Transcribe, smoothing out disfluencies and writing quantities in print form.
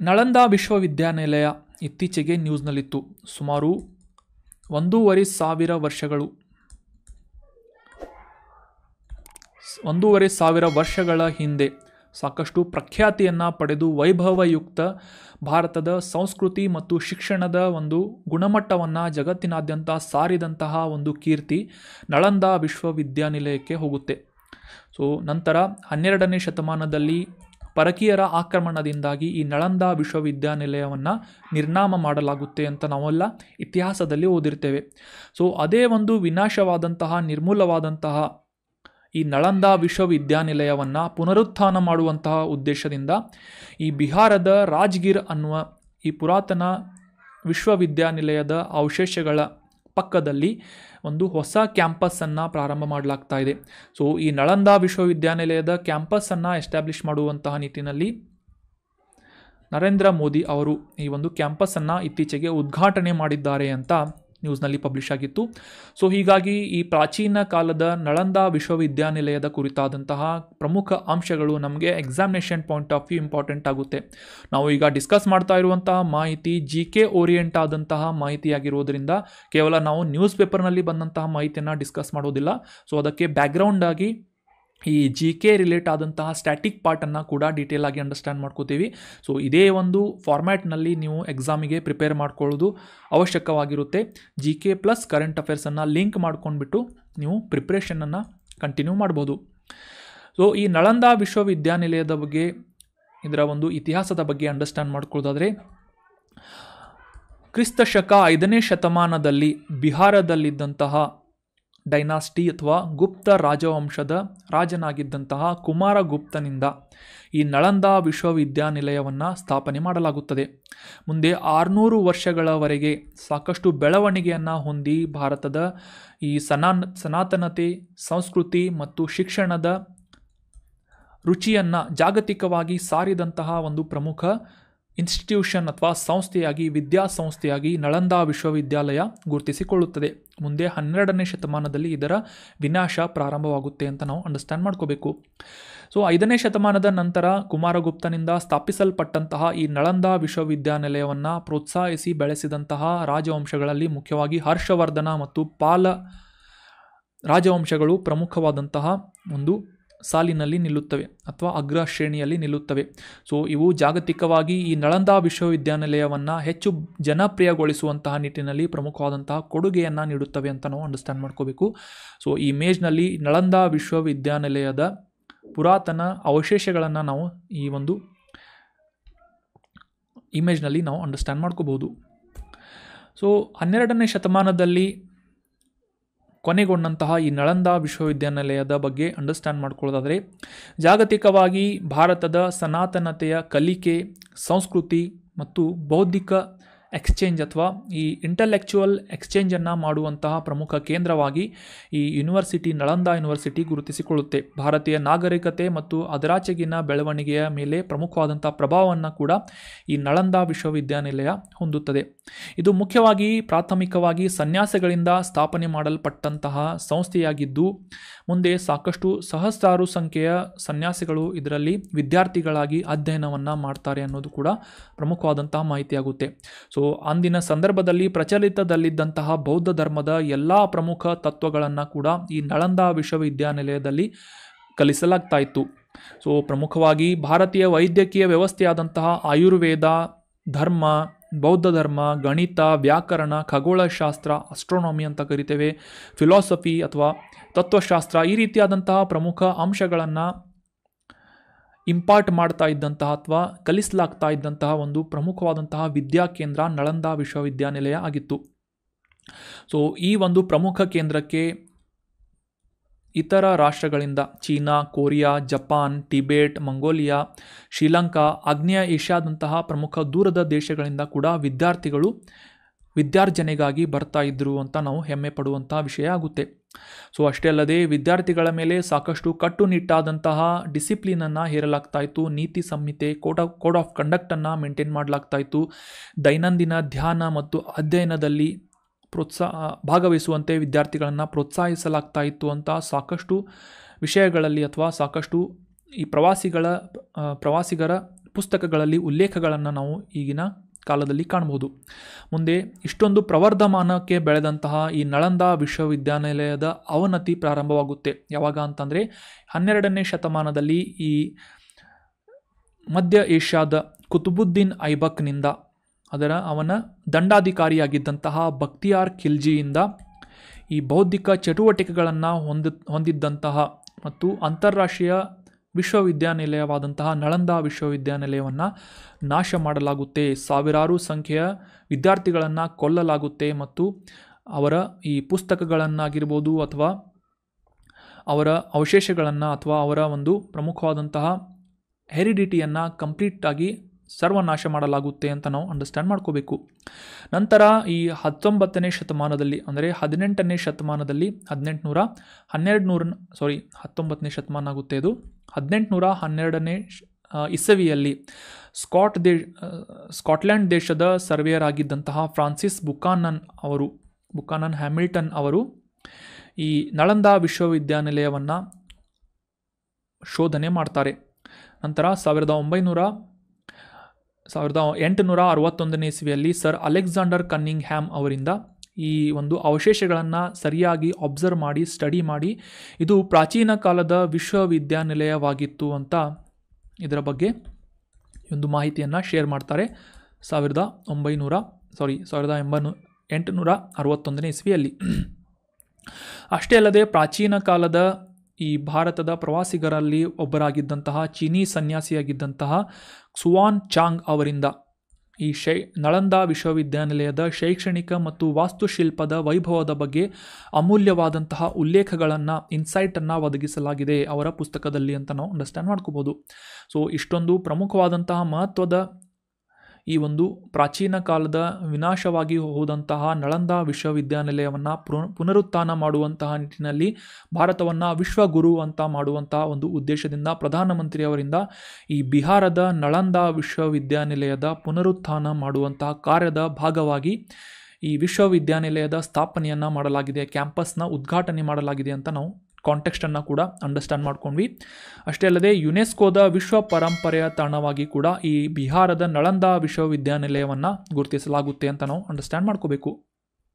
ನಳಂದ ವಿಶ್ವವಿದ್ಯಾನಿಲಯ ಇತ್ತೀಚೆಗೆ ನ್ಯೂಸ್ನಲ್ಲಿತ್ತು. ಸುಮಾರು 1,500 ವರ್ಷಗಳ ಹಿಂದೆ ಸಾಕಷ್ಟು ಪ್ರಖ್ಯಾತಿಯನ್ನು ಪಡೆದು ವೈಭವಯುಕ್ತ ಭಾರತದ ಸಂಸ್ಕೃತಿ ಮತ್ತು ಶಿಕ್ಷಣದ ಒಂದು ಗುಣಮಟ್ಟವನ್ನು ಜಗತ್ತಿನಾದ್ಯಂತ ಸಾರಿದಂತಹ ಒಂದು ಕೀರ್ತಿ ನಳಂದ ವಿಶ್ವವಿದ್ಯಾನಿಲಯಕ್ಕೆ ಹೋಗುತ್ತೆ. ನಂತರ 12ನೇ ಶತಮಾನದಲ್ಲಿ ಪರಕೀಯರ ಆಕ್ರಮಣದಿಂದಾಗಿ ಈ ನಳಂದ ವಿಶ್ವವಿದ್ಯಾನಿಲಯವನ್ನು ನಿರ್ನಾಮ ಮಾಡಲಾಗುತ್ತೆ ಅಂತ ನಾವೆಲ್ಲ ಇತಿಹಾಸದಲ್ಲಿ ಓದಿರ್ತೇವೆ. ಅದೇ ಒಂದು ವಿನಾಶವಾದಂತಹ ನಿರ್ಮೂಲವಾದಂತಹ ಈ ನಳಂದ ವಿಶ್ವವಿದ್ಯಾನಿಲಯವನ್ನು ಪುನರುತ್ಥಾನ ಮಾಡುವಂತಹ ಉದ್ದೇಶದಿಂದ ಈ ಬಿಹಾರದ ರಾಜ್ಗಿರ್ ಅನ್ನುವ ಈ ಪುರಾತನ ವಿಶ್ವವಿದ್ಯಾನಿಲಯದ ಅವಶೇಷಗಳ ಪಕ್ಕದಲ್ಲಿ ಒಂದು ಹೊಸ ಕ್ಯಾಂಪಸ್ಸನ್ನು ಪ್ರಾರಂಭ ಮಾಡಲಾಗ್ತಾ ಇದೆ. ಈ ನಳಂದ ವಿಶ್ವವಿದ್ಯಾನಿಲಯದ ಕ್ಯಾಂಪಸ್ಸನ್ನು ಎಸ್ಟಾಬ್ಲಿಷ್ ಮಾಡುವಂತಹ ನಿಟ್ಟಿನಲ್ಲಿ ನರೇಂದ್ರ ಮೋದಿ ಅವರು ಈ ಒಂದು ಕ್ಯಾಂಪಸ್ಸನ್ನು ಇತ್ತೀಚೆಗೆ ಉದ್ಘಾಟನೆ ಮಾಡಿದ್ದಾರೆ ಅಂತ ನ್ಯೂಸ್ನಲ್ಲಿ ಪಬ್ಲಿಷ್ ಆಗಿತ್ತು. ಹೀಗಾಗಿ ಈ ಪ್ರಾಚೀನ ಕಾಲದ ನಳಂದ ವಿಶ್ವವಿದ್ಯಾನಿಲಯದ ಕುರಿತಾದಂತಹ ಪ್ರಮುಖ ಅಂಶಗಳು ನಮಗೆ examination point of view important ಆಗುತ್ತೆ. ನಾವು ಈಗ ಡಿಸ್ಕಸ್ ಮಾಡ್ತಾ ಇರುವಂತಹ ಮಾಹಿತಿ GK ಓರಿಯೆಂಟ್ ಆದಂತಹ ಮಾಹಿತಿಯಾಗಿರೋದ್ರಿಂದ ಕೇವಲ ನಾವು ನ್ಯೂಸ್ ಪೇಪರ್ನಲ್ಲಿ ಬಂದಂತಹ ಮಾಹಿತಿಯನ್ನು ಡಿಸ್ಕಸ್ ಮಾಡೋದಿಲ್ಲ. ಅದಕ್ಕೆ ಬ್ಯಾಕ್ಗ್ರೌಂಡ್ ಆಗಿ ಈ GK ರಿಲೇಟ್ ಆದಂತಹ ಸ್ಟ್ಯಾಟಿಕ್ ಪಾರ್ಟನ್ನು ಕೂಡ ಡೀಟೇಲ್ ಆಗಿ ಅಂಡರ್ಸ್ಟ್ಯಾಂಡ್ ಮಾಡ್ಕೋತೀವಿ. ಇದೇ ಒಂದು ಫಾರ್ಮ್ಯಾಟ್ನಲ್ಲಿ ನೀವು ಎಕ್ಸಾಮಿಗೆ ಪ್ರಿಪೇರ್ ಮಾಡ್ಕೊಳ್ಳೋದು ಅವಶ್ಯಕವಾಗಿರುತ್ತೆ. GK ಪ್ಲಸ್ ಕರೆಂಟ್ ಅಫೇರ್ಸನ್ನು ಲಿಂಕ್ ಮಾಡ್ಕೊಂಡ್ಬಿಟ್ಟು ನೀವು ಪ್ರಿಪ್ರೇಷನನ್ನು ಕಂಟಿನ್ಯೂ ಮಾಡ್ಬೋದು. ಈ ನಳಂದ ವಿಶ್ವವಿದ್ಯಾನಿಲಯದ ಬಗ್ಗೆ, ಇದರ ಒಂದು ಇತಿಹಾಸದ ಬಗ್ಗೆ ಅಂಡರ್ಸ್ಟ್ಯಾಂಡ್ ಮಾಡ್ಕೊಳ್ಳೋದಾದರೆ, ಕ್ರಿಸ್ತ ಶಕ 5ನೇ ಶತಮಾನದಲ್ಲಿ ಬಿಹಾರದಲ್ಲಿದ್ದಂತಹ ಡೈನಾಸ್ಟಿ ಅಥವಾ ಗುಪ್ತ ರಾಜವಂಶದ ರಾಜನಾಗಿದ್ದಂತಹ ಕುಮಾರಗುಪ್ತನಿಂದ ಈ ನಳಂದ ವಿಶ್ವವಿದ್ಯಾನಿಲಯವನ್ನು ಸ್ಥಾಪನೆ ಮಾಡಲಾಗುತ್ತದೆ. ಮುಂದೆ 600 ವರ್ಷಗಳವರೆಗೆ ಸಾಕಷ್ಟು ಬೆಳವಣಿಗೆಯನ್ನು ಹೊಂದಿ ಭಾರತದ ಈ ಸನಾತನತೆ, ಸಂಸ್ಕೃತಿ ಮತ್ತು ಶಿಕ್ಷಣದ ರುಚಿಯನ್ನು ಜಾಗತಿಕವಾಗಿ ಸಾರಿದಂತಹ ಒಂದು ಪ್ರಮುಖ ಇನ್ಸ್ಟಿಟ್ಯೂಷನ್ ಅಥವಾ ಸಂಸ್ಥೆಯಾಗಿ, ವಿದ್ಯಾಸಂಸ್ಥೆಯಾಗಿ ನಳಂದ ವಿಶ್ವವಿದ್ಯಾಲಯ ಗುರುತಿಸಿಕೊಳ್ಳುತ್ತದೆ. ಮುಂದೆ 12ನೇ ಶತಮಾನದಲ್ಲಿ ಇದರ ವಿನಾಶ ಪ್ರಾರಂಭವಾಗುತ್ತೆ ಅಂತ ನಾವು ಅಂಡರ್ಸ್ಟ್ಯಾಂಡ್ ಮಾಡ್ಕೋಬೇಕು. 5ನೇ ಶತಮಾನದ ನಂತರ ಕುಮಾರಗುಪ್ತನಿಂದ ಸ್ಥಾಪಿಸಲ್ಪಟ್ಟಂತಹ ಈ ನಳಂದ ವಿಶ್ವವಿದ್ಯಾನಿಲಯವನ್ನು ಪ್ರೋತ್ಸಾಹಿಸಿ ಬೆಳೆಸಿದಂತಹ ರಾಜವಂಶಗಳಲ್ಲಿ ಮುಖ್ಯವಾಗಿ ಹರ್ಷವರ್ಧನ ಮತ್ತು ಪಾಲ ರಾಜವಂಶಗಳು ಪ್ರಮುಖವಾದಂತಹ ಒಂದು ಸಾಲಿನಲ್ಲಿ ನಿಲ್ಲುತ್ತವೆ ಅಥವಾ ಅಗ್ರ ಶ್ರೇಣಿಯಲ್ಲಿ ನಿಲ್ಲುತ್ತವೆ. ಇವು ಜಾಗತಿಕವಾಗಿ ಈ ನಳಂದ ವಿಶ್ವವಿದ್ಯಾನಿಲಯವನ್ನು ಹೆಚ್ಚು ಜನಪ್ರಿಯಗೊಳಿಸುವಂತಹ ನಿಟ್ಟಿನಲ್ಲಿ ಪ್ರಮುಖವಾದಂತಹ ಕೊಡುಗೆಯನ್ನು ನೀಡುತ್ತವೆ ಅಂತ ನಾವು ಅಂಡರ್ಸ್ಟ್ಯಾಂಡ್ ಮಾಡ್ಕೋಬೇಕು. ಈ ಇಮೇಜ್ನಲ್ಲಿ ನಳಂದ ವಿಶ್ವವಿದ್ಯಾನಿಲಯದ ಪುರಾತನ ಅವಶೇಷಗಳನ್ನು ನಾವು ಈ ಒಂದು ಇಮೇಜ್ನಲ್ಲಿ ನಾವು ಅಂಡರ್ಸ್ಟ್ಯಾಂಡ್ ಮಾಡ್ಕೋಬಹುದು. 12ನೇ ಶತಮಾನದಲ್ಲಿ ಕೊನೆಗೊಂಡಂತಹ ಈ ನಳಂದ ವಿಶ್ವವಿದ್ಯಾನಿಲಯದ ಬಗ್ಗೆ ಅಂಡರ್ಸ್ಟ್ಯಾಂಡ್ ಮಾಡ್ಕೊಳ್ಳೋದಾದರೆ, ಜಾಗತಿಕವಾಗಿ ಭಾರತದ ಸನಾತನತೆಯ ಕಲಿಕೆ, ಸಂಸ್ಕೃತಿ ಮತ್ತು ಬೌದ್ಧಿಕ ಎಕ್ಸ್ಚೇಂಜ್ ಅಥವಾ ಈ ಇಂಟಲೆಕ್ಚುವಲ್ ಎಕ್ಸ್ಚೇಂಜನ್ನು ಮಾಡುವಂತಹ ಪ್ರಮುಖ ಕೇಂದ್ರವಾಗಿ ಈ ಯೂನಿವರ್ಸಿಟಿ, ನಳಂದ ಯೂನಿವರ್ಸಿಟಿ ಗುರುತಿಸಿಕೊಳ್ಳುತ್ತೆ. ಭಾರತೀಯ ನಾಗರಿಕತೆ ಮತ್ತು ಅದರಾಚೆಗಿನ ಬೆಳವಣಿಗೆಯ ಮೇಲೆ ಪ್ರಮುಖವಾದಂಥ ಪ್ರಭಾವವನ್ನು ಕೂಡ ಈ ನಳಂದ ವಿಶ್ವವಿದ್ಯಾನಿಲಯ ಹೊಂದುತ್ತದೆ. ಇದು ಮುಖ್ಯವಾಗಿ ಪ್ರಾಥಮಿಕವಾಗಿ ಸನ್ಯಾಸಿಗಳಿಂದ ಸ್ಥಾಪನೆ ಮಾಡಲ್ಪಟ್ಟಂತಹ ಸಂಸ್ಥೆಯಾಗಿದ್ದು, ಮುಂದೆ ಸಾಕಷ್ಟು ಸಹಸ್ರಾರು ಸಂಖ್ಯೆಯ ಸನ್ಯಾಸಿಗಳು ಇದರಲ್ಲಿ ವಿದ್ಯಾರ್ಥಿಗಳಾಗಿ ಅಧ್ಯಯನವನ್ನು ಮಾಡ್ತಾರೆ ಅನ್ನೋದು ಕೂಡ ಪ್ರಮುಖವಾದಂತಹ ಮಾಹಿತಿಯಾಗುತ್ತೆ. ಅಂದಿನ ಸಂದರ್ಭದಲ್ಲಿ ಪ್ರಚಲಿತದಲ್ಲಿದ್ದಂತಹ ಬೌದ್ಧ ಧರ್ಮದ ಎಲ್ಲ ಪ್ರಮುಖ ತತ್ವಗಳನ್ನು ಕೂಡ ಈ ನಳಂದ ವಿಶ್ವವಿದ್ಯಾನಿಲಯದಲ್ಲಿ ಕಲಿಸಲಾಗ್ತಾ ಇತ್ತು. ಪ್ರಮುಖವಾಗಿ ಭಾರತೀಯ ವೈದ್ಯಕೀಯ ವ್ಯವಸ್ಥೆಯಾದಂತಹ ಆಯುರ್ವೇದ, ಧರ್ಮ, ಬೌದ್ಧ ಧರ್ಮ, ಗಣಿತ, ವ್ಯಾಕರಣ, ಖಗೋಳಶಾಸ್ತ್ರ, ಅಸ್ಟ್ರೋನಾಮಿ ಅಂತ ಕರಿತೇವೆ, ಫಿಲಾಸಫಿ ಅಥವಾ ತತ್ವಶಾಸ್ತ್ರ, ಈ ರೀತಿಯಾದಂತಹ ಪ್ರಮುಖ ಅಂಶಗಳನ್ನು ಇಂಪಾರ್ಟ್ ಮಾಡ್ತಾ ಇದ್ದಂತಹ ಅಥವಾ ಕಲಿಸಲಾಗ್ತಾ ಇದ್ದಂತಹ ಒಂದು ಪ್ರಮುಖವಾದಂತಹ ವಿದ್ಯಾಕೇಂದ್ರ ನಳಂದ ವಿಶ್ವವಿದ್ಯಾನಿಲಯ ಆಗಿತ್ತು. ಈ ಒಂದು ಪ್ರಮುಖ ಕೇಂದ್ರಕ್ಕೆ ಇತರ ರಾಷ್ಟ್ರಗಳಿಂದ China, Korea, Japan, Tibet, Mongolia, Sri Lanka, ಆಗ್ನೇಯ ಏಷ್ಯಾದಂತಹ ಪ್ರಮುಖ ದೂರದ ದೇಶಗಳಿಂದ ಕೂಡ ವಿದ್ಯಾರ್ಥಿಗಳು ವಿದ್ಯಾರ್ಜನೆಗಾಗಿ ಬರ್ತಾ ಇದ್ದರು ಅಂತ ನಾವು ಹೆಮ್ಮೆ ಪಡುವಂಥ ವಿಷಯ ಆಗುತ್ತೆ. ಅಷ್ಟೇ ಅಲ್ಲದೆ ವಿದ್ಯಾರ್ಥಿಗಳ ಮೇಲೆ ಸಾಕಷ್ಟು ಕಟ್ಟುನಿಟ್ಟಾದಂತಹ ಡಿಸಿಪ್ಲಿನನ್ನು ಹೇರಲಾಗ್ತಾ ಇತ್ತು. ನೀತಿ ಸಂಹಿತೆ, ಕೋಡ್ ಆಫ್ ಕಂಡಕ್ಟನ್ನು ಮೇಂಟೈನ್ ಮಾಡಲಾಗ್ತಾ ಇತ್ತು. ದೈನಂದಿನ ಧ್ಯಾನ ಮತ್ತು ಅಧ್ಯಯನದಲ್ಲಿ ಭಾಗವಹಿಸುವಂತೆ ವಿದ್ಯಾರ್ಥಿಗಳನ್ನು ಪ್ರೋತ್ಸಾಹಿಸಲಾಗ್ತಾ ಇತ್ತು ಅಂತ ಸಾಕಷ್ಟು ವಿಷಯಗಳಲ್ಲಿ ಅಥವಾ ಸಾಕಷ್ಟು ಈ ಪ್ರವಾಸಿಗರ ಪುಸ್ತಕಗಳಲ್ಲಿ ಉಲ್ಲೇಖಗಳನ್ನು ನಾವು ಈಗಿನ ಕಾಲದಲ್ಲಿ ಕಾಣಬಹುದು. ಮುಂದೆ ಇಷ್ಟೊಂದು ಪ್ರವರ್ಧಮಾನಕ್ಕೆ ಬೆಳೆದಂತಹ ಈ ನಳಂದಾ ವಿಶ್ವವಿದ್ಯಾನಿಲಯದ ಅವನತಿ ಪ್ರಾರಂಭವಾಗುತ್ತೆ. ಯಾವಾಗ ಅಂತಂದರೆ 12ನೇ ಶತಮಾನದಲ್ಲಿ ಈ ಮಧ್ಯ ಏಷ್ಯಾದ ಕುತುಬುದ್ದೀನ್ ಐಬಕ್ನಿಂದ ಅವನ ದಂಡಾಧಿಕಾರಿಯಾಗಿದ್ದಂತಹ ಬಕ್ತಿಯಾರ್ ಖಿಲ್ಜಿಯಿಂದ ಈ ಬೌದ್ಧಿಕ ಚಟುವಟಿಕೆಗಳನ್ನು ಹೊಂದಿದ್ದಂತಹ ಮತ್ತು ಅಂತಾರಾಷ್ಟ್ರೀಯ ವಿಶ್ವವಿದ್ಯಾನಿಲಯವಾದಂತಹ ನಳಂದಾ ವಿಶ್ವವಿದ್ಯಾನಿಲಯವನ್ನು ನಾಶ ಮಾಡಲಾಗುತ್ತೆ. ಸಾವಿರಾರು ಸಂಖ್ಯೆಯ ವಿದ್ಯಾರ್ಥಿಗಳನ್ನು ಕೊಲ್ಲಲಾಗುತ್ತೆ ಮತ್ತು ಅವರ ಈ ಪುಸ್ತಕಗಳನ್ನಾಗಿರ್ಬೋದು ಅಥವಾ ಅವರ ಅವಶೇಷಗಳನ್ನು ಅಥವಾ ಅವರ ಒಂದು ಪ್ರಮುಖವಾದಂತಹ ಹೆರಿಡಿಟಿಯನ್ನು ಕಂಪ್ಲೀಟಾಗಿ ಸರ್ವನಾಶ ಮಾಡಲಾಗುತ್ತೆ ಅಂತ ನಾವು ಅಂಡರ್ಸ್ಟ್ಯಾಂಡ್ ಮಾಡ್ಕೋಬೇಕು. ನಂತರ ಈ 19ನೇ ಶತಮಾನದಲ್ಲಿ ಅಂದರೆ 18ನೇ ಶತಮಾನದಲ್ಲಿ 19ನೇ ಶತಮಾನ ಆಗುತ್ತೆ ಇದು 1812ನೇ ಇಸವಿಯಲ್ಲಿ ಸ್ಕಾಟ್ಲೆಂಡ್ ದೇಶದ ಸರ್ವೇಯರ್ ಆಗಿದ್ದಂತಹ ಫ್ರಾನ್ಸಿಸ್ ಬುಕಾನನ್ ಹ್ಯಾಮಿಲ್ಟನ್ ಅವರು ಈ ನಳಂದಾ ವಿಶ್ವವಿದ್ಯಾನಿಲಯವನ್ನು ಶೋಧನೆ ಮಾಡ್ತಾರೆ. ನಂತರ 1861ನೇ ಇಸವಿಯಲ್ಲಿ ಸರ್ ಅಲೆಕ್ಸಾಂಡರ್ ಕನ್ನಿಂಗ್ ಹ್ಯಾಮ್ ಅವರಿಂದ ಈ ಒಂದು ಅವಶೇಷಗಳನ್ನು ಸರಿಯಾಗಿ ಅಬ್ಸರ್ವ್ ಮಾಡಿ ಸ್ಟಡಿ ಮಾಡಿ ಇದು ಪ್ರಾಚೀನ ಕಾಲದ ವಿಶ್ವವಿದ್ಯಾನಿಲಯವಾಗಿತ್ತು ಅಂತ ಇದರ ಬಗ್ಗೆ ಒಂದು ಮಾಹಿತಿಯನ್ನು ಶೇರ್ ಮಾಡ್ತಾರೆ 1861ನೇ ಇಸವಿಯಲ್ಲಿ. ಅಷ್ಟೇ ಅಲ್ಲದೆ ಪ್ರಾಚೀನ ಕಾಲದ ಈ ಭಾರತದ ಪ್ರವಾಸಿಗರಲ್ಲಿ ಒಬ್ಬರಾಗಿದ್ದಂತಹ ಚೀನಿ ಸನ್ಯಾಸಿಯಾಗಿದ್ದಂತಹ ಕ್ಸುವಾನ್ ಚಾಂಗ್ ಅವರಿಂದ ಈ ನಳಂದಾ ವಿಶ್ವವಿದ್ಯಾನಿಲಯದ ಶೈಕ್ಷಣಿಕ ಮತ್ತು ವಾಸ್ತುಶಿಲ್ಪದ ವೈಭವದ ಬಗ್ಗೆ ಅಮೂಲ್ಯವಾದಂತಹ ಉಲ್ಲೇಖಗಳನ್ನು ಇನ್ಸೈಟನ್ನು ಒದಗಿಸಲಾಗಿದೆ ಅವರ ಪುಸ್ತಕದಲ್ಲಿ ಅಂತ ನಾವು ಅಂಡರ್ಸ್ಟ್ಯಾಂಡ್ ಮಾಡ್ಕೋಬೋದು. ಸೊ ಇಷ್ಟೊಂದು ಪ್ರಮುಖವಾದಂತಹ ಮಹತ್ವದ ಈ ಒಂದು ಪ್ರಾಚೀನ ಕಾಲದ ವಿನಾಶವಾಗಿ ಹೋದಂತಹ ನಳಂದಾ ವಿಶ್ವವಿದ್ಯಾನಿಲಯವನ್ನು ಪುನರುತ್ಥಾನ ಮಾಡುವಂತಹ ನಿಟ್ಟಿನಲ್ಲಿ ಭಾರತವನ್ನು ವಿಶ್ವಗುರು ಅಂತ ಮಾಡುವಂತಹ ಒಂದು ಉದ್ದೇಶದಿಂದ ಪ್ರಧಾನಮಂತ್ರಿಯವರಿಂದ ಈ ಬಿಹಾರದ ನಳಂದಾ ವಿಶ್ವವಿದ್ಯಾನಿಲಯದ ಪುನರುತ್ಥಾನ ಮಾಡುವಂತಹ ಕಾರ್ಯದ ಭಾಗವಾಗಿ ಈ ವಿಶ್ವವಿದ್ಯಾನಿಲಯದ ಸ್ಥಾಪನೆಯನ್ನು ಮಾಡಲಾಗಿದೆ, ಕ್ಯಾಂಪಸ್ನ ಉದ್ಘಾಟನೆ ಮಾಡಲಾಗಿದೆ ಅಂತ ನಾವು ಕಾಂಟೆಕ್ಸ್ಟನ್ನು ಕೂಡ ಅಂಡರ್ಸ್ಟ್ಯಾಂಡ್ ಮಾಡ್ಕೊಂಡ್ವಿ. ಅಷ್ಟೇ ಅಲ್ಲದೆ ಯುನೆಸ್ಕೋದ ವಿಶ್ವ ಪರಂಪರೆಯ ತಾಣವಾಗಿ ಕೂಡ ಈ ಬಿಹಾರದ ನಳಂದಾ ವಿಶ್ವವಿದ್ಯಾನಿಲಯವನ್ನು ಗುರುತಿಸಲಾಗುತ್ತೆ ಅಂತ ನಾವು ಅಂಡರ್ಸ್ಟ್ಯಾಂಡ್ ಮಾಡ್ಕೋಬೇಕು.